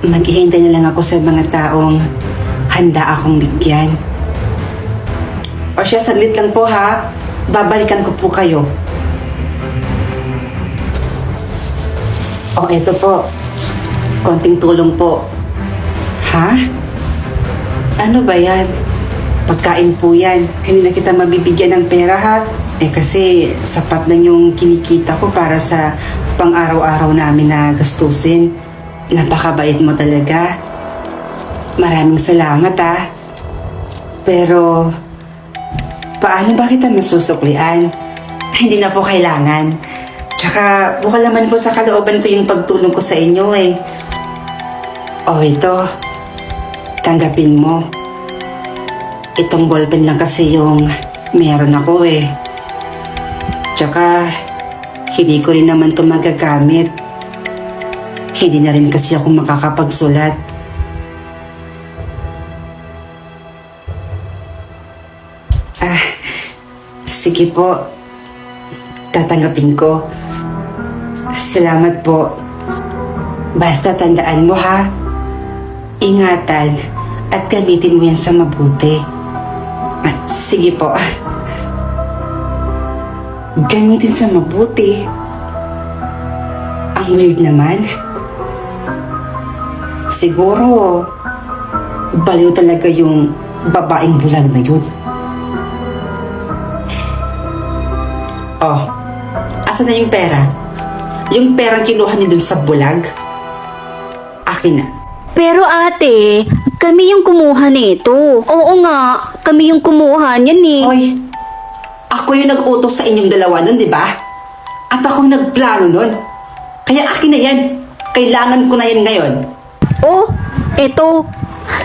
Maghihintay na lang ako sa mga taong handa akong bigyan. O siya, saglit lang po ha. Babalikan ko po kayo. O, eto po. Konting tulong po. Ha? Ano ba yan? Pagkain po yan. Kanina kita mabibigyan ng pera ha? Kasi sapat na yung kinikita ko para sa pang-araw-araw namin na gastusin. Napakabait mo talaga. Maraming salamat ha. Pero, paano ba kita masusuklian? Hindi na po kailangan. Tsaka, bukal naman po sa kalooban ko yung pagtulong ko sa inyo eh. O ito, tanggapin mo. Itong ballpen lang kasi yung meron ako eh. Tsaka, hindi ko rin naman ito magagamit. Hindi na rin kasi ako makakapagsulat. Sige po. Tatanggapin ko. Salamat po. Basta tandaan mo ha. Ingatan at gamitin mo yan sa mabuti. Sige po. Gamitin sa mabuti. Ang weird naman. Siguro, baliw talaga yung babaeng bulag na yun. Oh, asa na yung pera? Yung perang kinuha niyo dun sa bulag? Akin na. Pero ate, kami yung kumuha nito. Oo nga, kami yung kumuha niyan eh. Hoy, ako yung nag-utos sa inyong dalawa nun, di ba? At ako yung nagplano nun. Kaya akin na yan. Kailangan ko na yan ngayon. Oh, eto.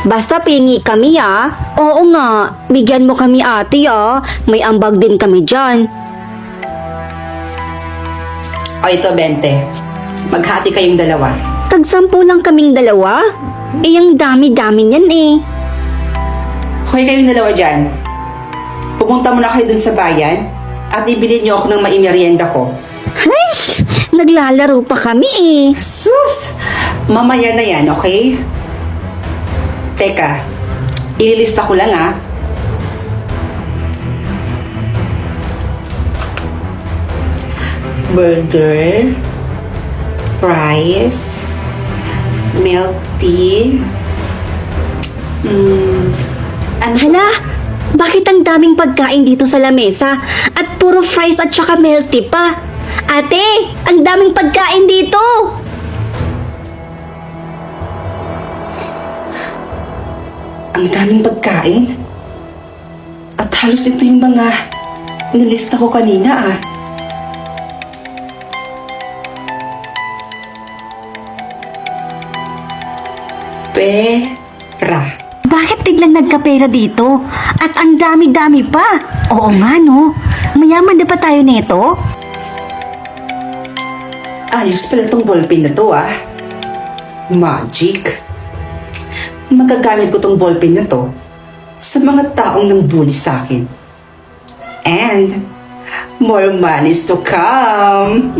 Basta pingi kami ah. Oo nga, bigyan mo kami ate ah. May ambag din kami dyan. O ito, 20. Maghati kayong dalawa. Tagsampu lang kaming dalawa. Ang dami-dami niyan eh. Hoy kayong dalawa dyan. Pumunta muna kayo dun sa bayan at ibili niyo ako ng maimerienda ko. Ay, naglalaro pa kami eh. Sus! Mamaya na yan, okay? Teka, ililista ko lang ah. Burger, fries, milk tea, Hala, bakit ang daming pagkain dito sa lamesa? At puro fries at saka milk tea pa. Ate, ang daming pagkain dito. ang daming pagkain. At halos ito yung mga nilista ko kanina ah. Pera. Bakit biglang nagkapera dito? At ang dami-dami pa. Oo nga no, mayaman na pa tayo neto. Ayos pala tong ballpen na to ah. Magic. Magagamit ko tong ballpen na to sa mga taong nang bully sa akin. And more monies to come.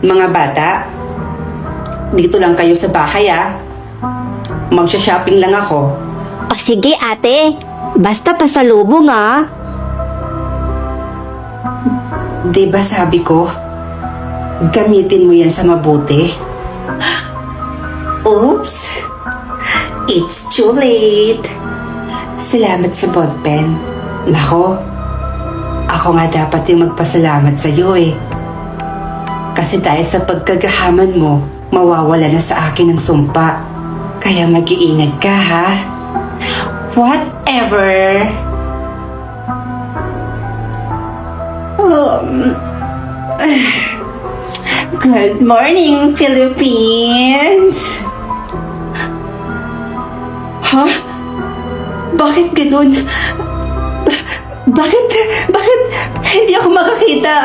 Mga bata, dito lang kayo sa bahay ah. Magsha-shopping lang ako. O sige ate, basta pasalubong ah. Diba sabi ko, gamitin mo yan sa mabuti. Oops! It's too late. Salamat sa ballpen. Nako, ako nga dapat yung magpasalamat sa iyo eh. Kasi dahil sa pagkagahaman mo, mawawala na sa akin ang sumpa. Kaya mag-iingat ka ha. Whatever. Good morning, Philippines! Ha? Bakit ganun? Bakit hindi ako makakita?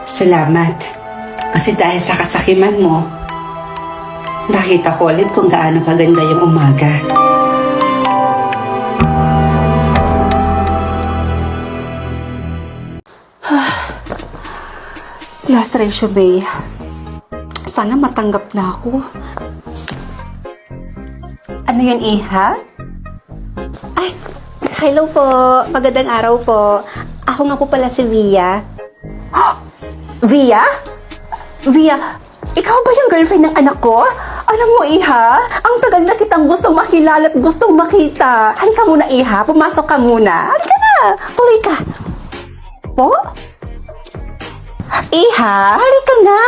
Salamat. Kasi dahil sa kasakiman mo, nakita ko ulit kung gaano kaganda yung umaga. Last resume. Sana matanggap na ako. Ano yun, Iha? Ay, hello po. Magandang araw po. Ako nga po pala si Via. Via? Via, ikaw ba yung girlfriend ng anak ko? Alam mo, Iha, ang tagal na kitang gustong makilala at gustong makita. Halika muna, Iha. Pumasok ka muna. Halika na. Tuloy ka. Po? Iha, halika na.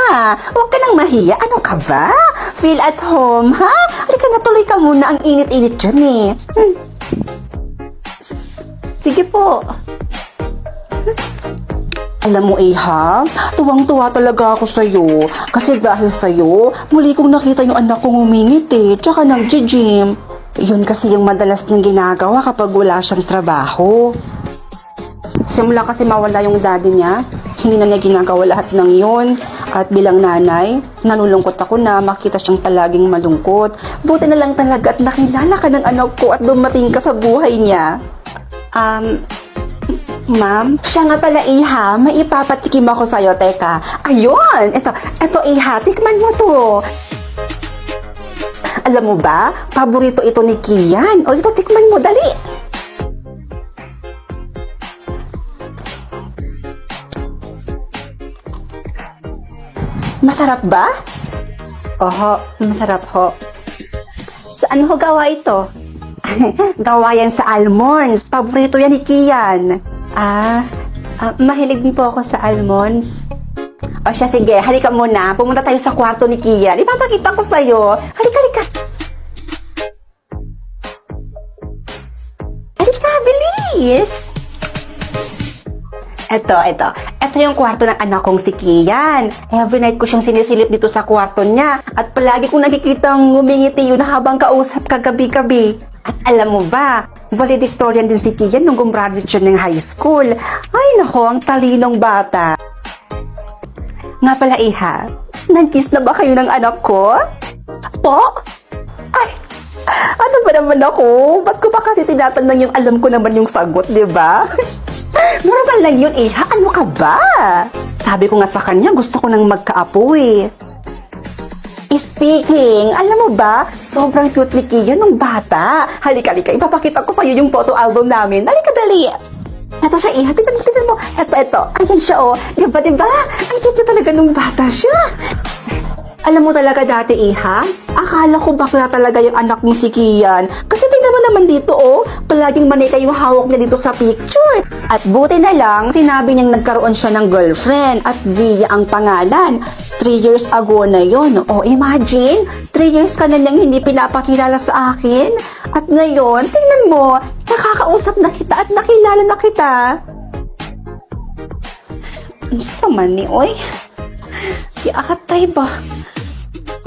Huwag ka nang mahiya. Ano ka ba? Feel at home, ha? Halika na, tuloy ka muna. Ang init-init dyan eh. Sige po. Alam mo, Iha, tuwang-tuwa talaga ako sa'yo. Kasi dahil sa'yo, muli kong nakita yung anak kong umingit eh, tsaka nag-gym. Yun kasi yung madalas niyang ginagawa kapag wala siyang trabaho. Simula kasi mawala yung daddy niya, hindi na niya ginagawa lahat ng yun. At bilang nanay, nalulungkot ako na makita siyang palaging malungkot. Buti na lang talaga at nakilala ka ng anak ko at dumating ka sa buhay niya. Ma'am, siya nga pala, Iha, may ipapatikim ako sa'yo. Teka, ayun, ito Iha, tikman mo to. Alam mo ba, paborito ito ni Kian. O ito, tikman mo, dali. Masarap ba? Oho, masarap ho. Saan ho gawa ito? Gawa yan sa almonds. Paborito yan ni Kian. Mahilig din po ako sa almonds. O siya, sige, halika muna. Pumunta tayo sa kwarto ni Kian. Ipapakita ko sa'yo. Halika. Halika, bilis! Ito yung kwarto ng anak kong si Kian. Every night ko siyang sinisilip dito sa kwarto niya. At palagi kong nakikitang ngumingiti yun habang kausap kagabi-gabi. At alam mo ba, valedictorian din si Kian nung gumraduate siya ng high school. Ay nako, ang talinong bata. Nga pala, Iha, nag-kiss na ba kayo ng anak ko? Po? Ay, ano ba naman ako? Ba't ko pa kasi tinatanong yung alam ko naman yung sagot, di ba? Normal lang yun, Iha. Ano ka ba? Sabi ko nga sa kanya, gusto ko nang magkaapo eh. Speaking, alam mo ba, sobrang cute ni Kian nung bata. Halika, ipapakita ko sa'yo yung photo album namin. Halika, dali. Ito siya, Iha. Tignan mo. Ito. Ayan siya, oh. Diba? Ang cute na talaga nung bata siya. Alam mo talaga dati, Iha, akala ko bakla talaga yung anak mo si Kian. Kasi tingnan mo naman dito, oh. Palaging manika yung hawak niya dito sa picture. At buti na lang, sinabi niyang nagkaroon siya ng girlfriend at Via ang pangalan. 3 years ago na yon. Oh, imagine, 3 years ka na niyang hindi pinapakilala sa akin. At ngayon, tingnan mo, nakakausap na kita at nakilala na kita. Ang sama ni, oy. Di akatay ba?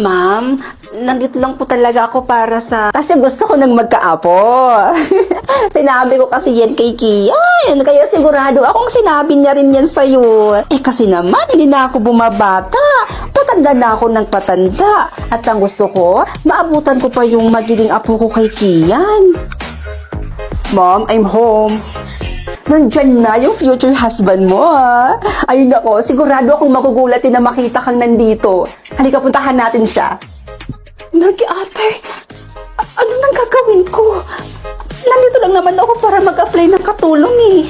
Ma'am, nandito lang po talaga ako para sa... Kasi gusto ko nang magkaapo. Sinabi ko kasi yan kay Kian. Kaya sigurado akong sinabi niya rin yan sa'yo. Eh kasi naman, hindi na ako bumabata. Patanda na ako ng patanda. At ang gusto ko, maabutan ko pa yung magiging apo ko kay Kian. Mom, I'm home. Nandyan na yung future husband mo, ha? Ay nako, sigurado akong magugulatin na makita kang nandito. Halika, puntahan natin siya. Ate, ano nang gagawin ko? Nandito lang naman ako para mag-apply ng katulong eh.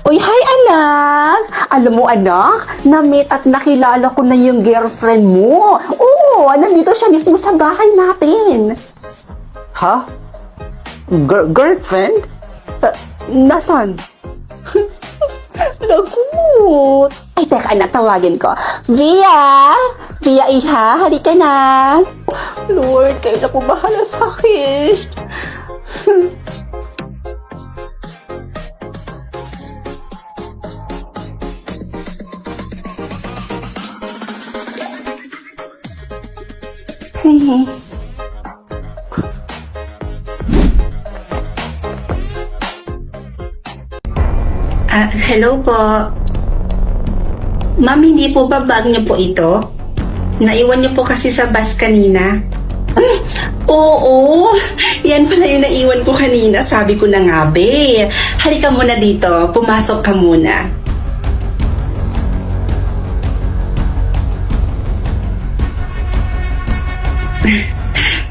Uy, hi anak! Alam mo anak, na-meet at nakilala ko na yung girlfriend mo. Oo, nandito siya mismo sa bahay natin. Ha? Girlfriend? Nasaan? Lagot. Ay, teka anak, tawagin ko. Via! Via, Iha, halika na. Lord, kayo na po bahala sa akin. Hehe. Hello po. Ma'am, hindi po ba bag niyo po ito? Naiwan niyo po kasi sa bus kanina. Oo, yan pala yung naiwan ko kanina. Sabi ko na nga, be. Halika muna dito, pumasok ka muna.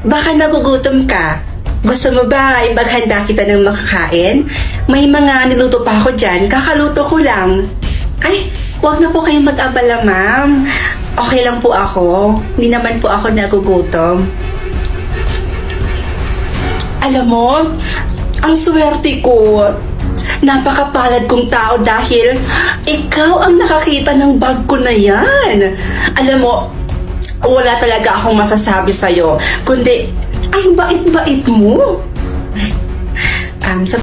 baka nagugutom ka. Gusto mo ba ipaghanda kita ng makakain? May mga niluto pa ako dyan, kakaluto ko lang. Ay, huwag na po kayong mag-abala, ma'am. Okay lang po ako. Hindi naman po ako nagugutom. Alam mo, ang swerte ko. Napakapalad kong tao dahil ikaw ang nakakita ng bag ko na yan. Alam mo, wala talaga akong masasabi sa'yo, kundi ang bait-bait mo. Sa